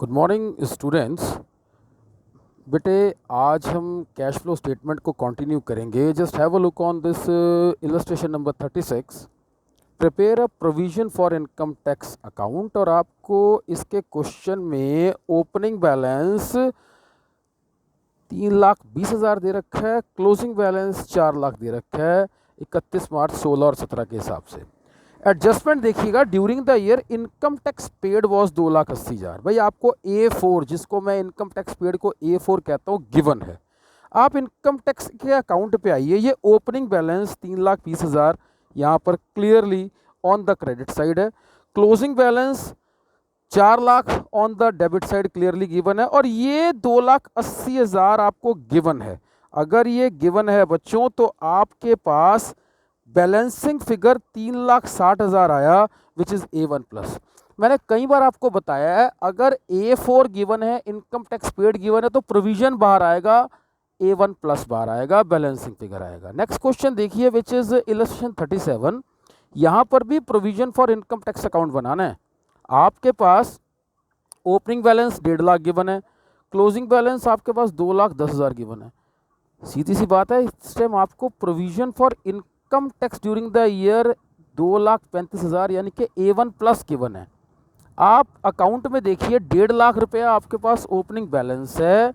Good morning students. बेटे, आज हम कैश फ्लो स्टेटमेंट को कंटिन्यू करेंगे। Just have a look on this illustration number 36। Prepare a provision for income tax account. और आपको इसके क्वेश्चन में ओपनिंग बैलेंस 3,20,000 दे रखा है, क्लोजिंग बैलेंस 4 लाख दे रखा है 31 मार्च 16 और 17 के हिसाब से। एडजस्टमेंट देखिएगा, during the year income tax paid was 2,80,000। भाई आपको A4, जिसको मैं इनकम टैक्स पेड को A4 कहता हूँ, गिवन है। आप इनकम टैक्स के अकाउंट पे आइए। ये ओपनिंग बैलेंस 3,20,000 यहाँ पर clearly on the credit side है। Closing balance 4 lakh on the debit side clearly given है। और ये 2,80,000 आपको गिवन है। अगर ये गिवन है बच्चों, तो आपके पास बैलेंसिंग फिगर 3,60,000 आया, विच इज A1 प्लस। मैंने कई बार आपको बताया है, अगर A4 गिवन है, इनकम टैक्स पेड गिवन है, तो प्रोविजन बाहर आएगा, A1 प्लस बाहर आएगा, बैलेंसिंग फिगर आएगा। नेक्स्ट क्वेश्चन देखिए, विच इज इलस्ट्रेशन 37। यहां पर भी provision for income tax account बनाना है। आपके पास ओपनिंग बैलेंस 1.5 लाख गिवन है, क्लोजिंग बैलेंस आपके पास 2,10,000 गिवन है। सीधी सी बात है, इस टाइम आपको provision for income tax during the year 2,35,000 यानी कि A1 प्लस गिवन है। आप अकाउंट में देखिए, 1.5 लाख रुपया आपके पास ओपनिंग बैलेंस है,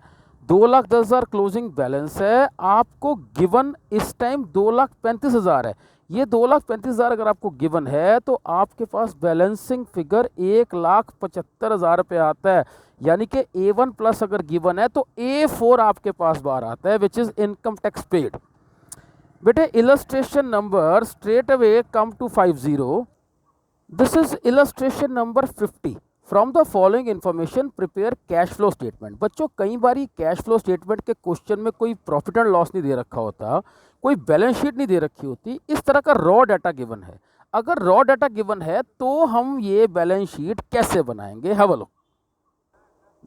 2,10,000 क्लोजिंग बैलेंस है। आपको गिवन इस टाइम 2,35,000 है। ये 2,35,000 अगर आपको गिवन है, तो आपके पास बैलेंसिंग फिगर 1,75,000 रुपये आता है। यानी कि A1 प्लस अगर गिवन है, तो A4 आपके पास बाहर आता है, which is income tax paid. बेटे, illustration number straight away come to 50। This is illustration number 50। From the following information prepare cash flow statement. बच्चों, कई बार कैश फ्लो स्टेटमेंट के क्वेश्चन में कोई प्रॉफिट एंड लॉस नहीं दे रखा होता, कोई बैलेंस शीट नहीं दे रखी होती, इस तरह का रॉ डाटा गिवन है। अगर रॉ डाटा गिवन है, तो हम ये बैलेंस शीट कैसे बनाएंगे? Have a look.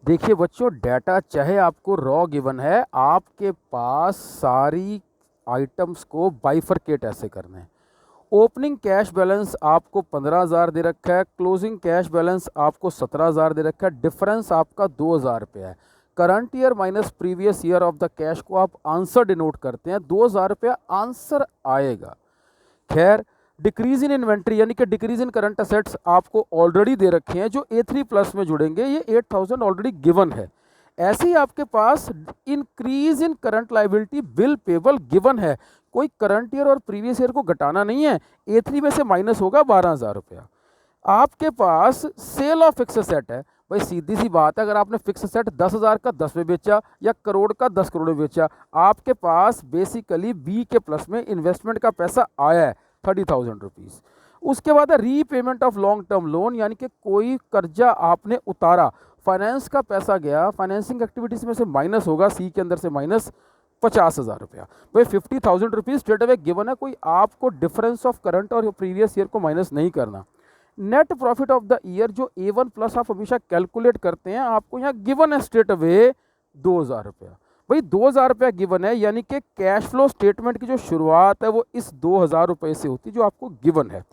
देखिए बच्चों, डाटा चाहे आपको रॉ गिवन है, आपके पास सारी आइटम्स को बाइफरकेट ऐसे करना है। ओपनिंग कैश बैलेंस आपको 15,000 दे रखा है, क्लोजिंग कैश बैलेंस आपको 17,000 दे रखा है, डिफरेंस आपका 2,000 रुपये है। Current year minus previous year of the cash को आप आंसर डिनोट करते हैं, 2,000 रुपया आंसर आएगा। खैर, डिक्रीज इन इन्वेंट्री यानी कि डिक्रीज इन करंट असेट्स आपको ऑलरेडी दे रखे हैं, जो A3 प्लस में जुड़ेंगे। ये 8,000 ऑलरेडी गिवन है। ऐसे ही आपके पास increase in current liability bill payable given है। कोई करंट ईयर और प्रीवियस ईयर को घटाना नहीं है, A3 में से माइनस होगा 12,000 रुपया। आपके पास सेल ऑफ फिक्स एसेट है। भाई सीधी सी बात है, अगर आपने फिक्स एसेट 10,000 का 10 में बेचा या करोड़ का 10 करोड़ में बेचा, आपके पास बेसिकली B के प्लस में इन्वेस्टमेंट का पैसा आया है 30,000 रुपीज़। उसके बाद है repayment of long term loan, यानी कि कोई कर्जा आपने उतारा, फाइनेंस का पैसा गया, फाइनेंसिंग एक्टिविटीज में से माइनस होगा, C के अंदर से माइनस 50,000 रुपया। भाई 50,000 रुपीज़ स्ट्रेट अवे गिवन है, कोई आपको डिफरेंस ऑफ करंट और प्रीवियस ईयर को माइनस नहीं करना। Net profit of the year जो A1 प्लस आप हमेशा कैलकुलेट करते हैं, आपको यहाँ गिवन है स्ट्रेट अवे 2,000 रुपया। भाई 2,000 रुपया गिवन है, यानी कि कैश फ्लो स्टेटमेंट की जो शुरुआत है वो इस 2,000 रुपये से होती है, जो आपको गिवन है।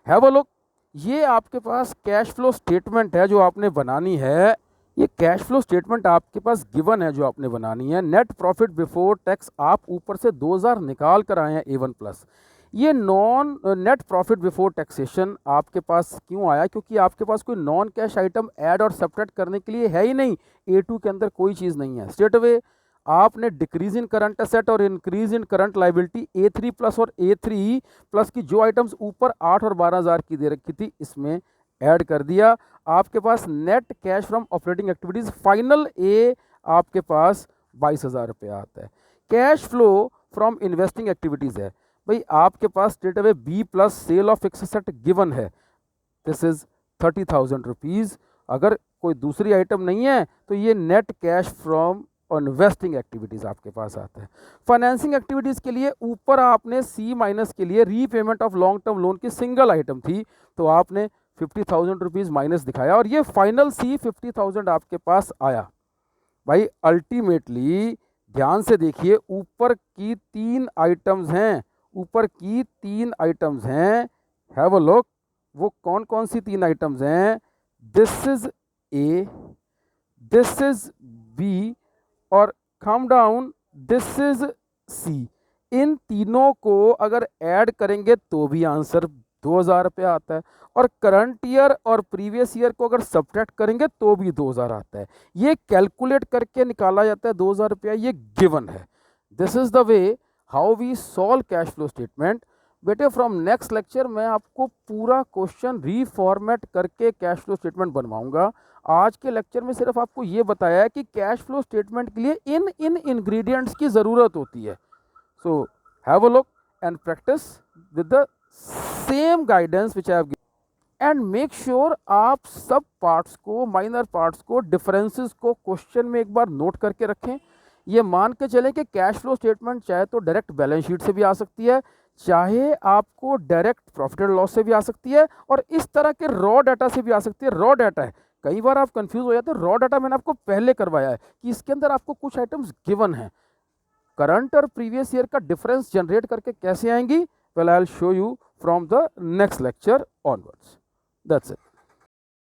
Have a look. ये आपके पास कैश फ्लो स्टेटमेंट है जो आपने बनानी है। ये कैश फ्लो स्टेटमेंट आपके पास गिवन है जो आपने बनानी है। नेट प्रॉफिट बिफोर टैक्स आप ऊपर से 2,000 निकाल कर आए हैं A1 प्लस। ये non net profit before taxation आपके पास क्यों आया? क्योंकि आपके पास कोई नॉन कैश आइटम ऐड और सब्ट्रैक्ट करने के लिए है ही नहीं। A2 के अंदर कोई चीज़ नहीं है। स्ट्रेट अवे आपने डिक्रीज इन करंट असेट और increase in current liability A3 plus और A3 प्लस की जो आइटम्स ऊपर 8 और 12,000 की दे रखी थी, इसमें ऐड कर दिया। आपके पास net cash from operating activities final A आपके पास 22,000 रुपये आता है। Cash flow from investing activities है। भाई आपके पास straight away B plus sale of fixed asset given है, दिस इज 30,000 रुपीज़। अगर कोई दूसरी आइटम नहीं है, तो ये net cash from investing activities आपके पास आता है। फाइनेंसिंग एक्टिविटीज़ के लिए ऊपर आपने C माइनस के लिए repayment of long term loan की सिंगल आइटम थी, तो आपने 50,000 रुपीज़ माइनस दिखाया, और ये फाइनल C 50,000 आपके पास आया। भाई अल्टीमेटली ध्यान से देखिए, ऊपर की 3 आइटम्स हैं, ऊपर की 3 आइटम्स हैं। हैव अ लुक, वो कौन कौन सी 3 आइटम्स हैं? This is A, this is B और come down this is C. इन तीनों को अगर ऐड करेंगे तो भी आंसर 2000 रुपये आता है, और करंट ईयर और प्रीवियस ईयर को अगर सब्ट्रैक्ट करेंगे तो भी 2000 आता है। ये कैलकुलेट करके निकाला जाता है 2000 रुपया, ये गिवन है। This is the way how we solve cash flow statement. बेटे फ्रॉम नेक्स्ट लेक्चर मैं आपको पूरा क्वेश्चन रीफॉर्मेट करके कैश फ्लो स्टेटमेंट बनवाऊंगा। आज के लेक्चर में सिर्फ आपको ये बताया है कि कैश फ्लो स्टेटमेंट के लिए इन इंग्रेडिएंट्स की ज़रूरत होती है। So have a look and practice with the same guidance which I have given, and make sure आप सब पार्ट्स को, माइनर पार्ट्स को, डिफरेंसेस को क्वेश्चन में एक बार नोट करके रखें। ये मान के चलें कि कैश फ्लो स्टेटमेंट चाहे तो डायरेक्ट बैलेंस शीट से भी आ सकती है, चाहे आपको डायरेक्ट प्रॉफिट एंड लॉस से भी आ सकती है, और इस तरह के रॉ डाटा से भी आ सकती है। रॉ डाटा है, कई बार आप कंफ्यूज हो जाते हैं। रॉ डाटा मैंने आपको पहले करवाया है कि इसके अंदर आपको कुछ आइटम्स गिवन हैं, करंट और प्रीवियस ईयर का डिफरेंस जनरेट करके कैसे आएंगी, well I will show you from the next lecture onwards. That's it.